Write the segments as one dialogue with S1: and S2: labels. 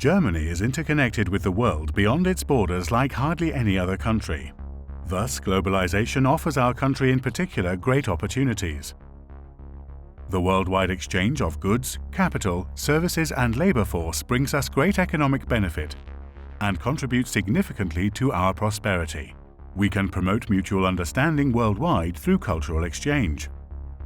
S1: Germany is interconnected with the world beyond its borders like hardly any other country. Thus, globalization offers our country in particular great opportunities. The worldwide exchange of goods, capital, services and labor force brings us great economic benefit and contributes significantly to our prosperity. We can promote mutual understanding worldwide through cultural exchange.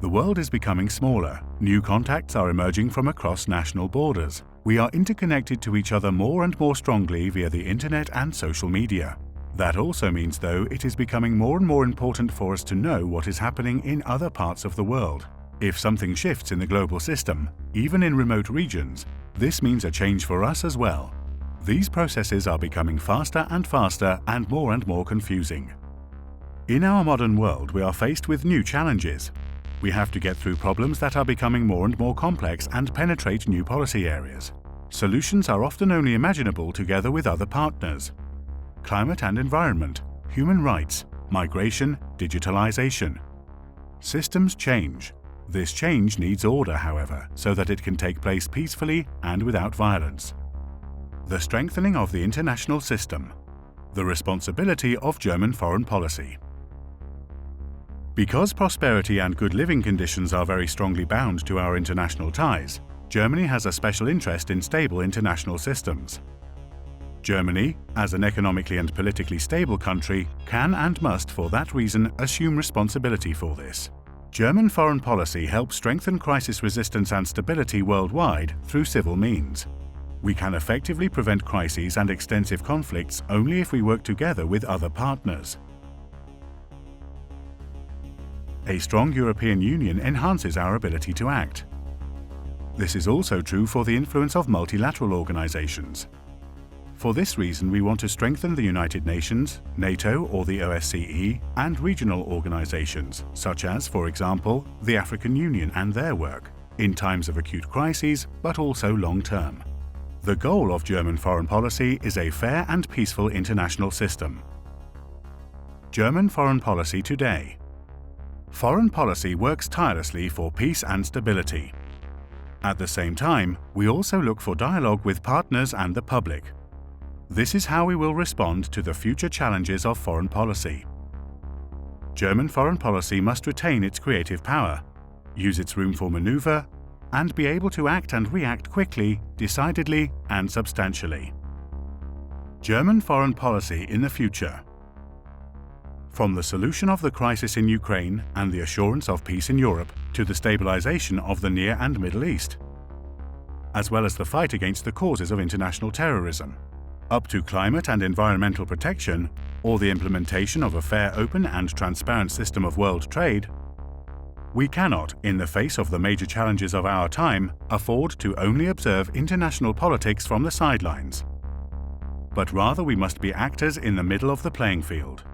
S1: The world is becoming smaller. New contacts are emerging from across national borders. We are interconnected to each other more and more strongly via the internet and social media. That also means, though, it is becoming more and more important for us to know what is happening in other parts of the world. If something shifts in the global system, even in remote regions, this means a change for us as well. These processes are becoming faster and more confusing. In our modern world, we are faced with new challenges. We have to get through problems that are becoming more and more complex and penetrate new policy areas. Solutions are often only imaginable together with other partners. Climate and environment, human rights, migration, digitalization. Systems change. This change needs order, however, so that it can take place peacefully and without violence. The strengthening of the international system. The responsibility of German foreign policy. Because prosperity and good living conditions are very strongly bound to our international ties, Germany has a special interest in stable international systems. Germany, as an economically and politically stable country, can and must for that reason assume responsibility for this. German foreign policy helps strengthen crisis resistance and stability worldwide through civil means. We can effectively prevent crises and extensive conflicts only if we work together with other partners. A strong European Union enhances our ability to act. This is also true for the influence of multilateral organizations. For this reason, we want to strengthen the United Nations, NATO or the OSCE, and regional organizations, such as, for example, the African Union and their work, in times of acute crises, but also long-term. The goal of German foreign policy is a fair and peaceful international system. German foreign policy today. Foreign policy works tirelessly for peace and stability. At the same time, we also look for dialogue with partners and the public. This is how we will respond to the future challenges of foreign policy. German foreign policy must retain its creative power, use its room for manoeuvre, and be able to act and react quickly, decidedly, and substantially. German foreign policy in the future. From the solution of the crisis in Ukraine and the assurance of peace in Europe to the stabilization of the Near and Middle East, as well as the fight against the causes of international terrorism, up to climate and environmental protection or the implementation of a fair, open and transparent system of world trade, we cannot, in the face of the major challenges of our time, afford to only observe international politics from the sidelines. But rather we must be actors in the middle of the playing field.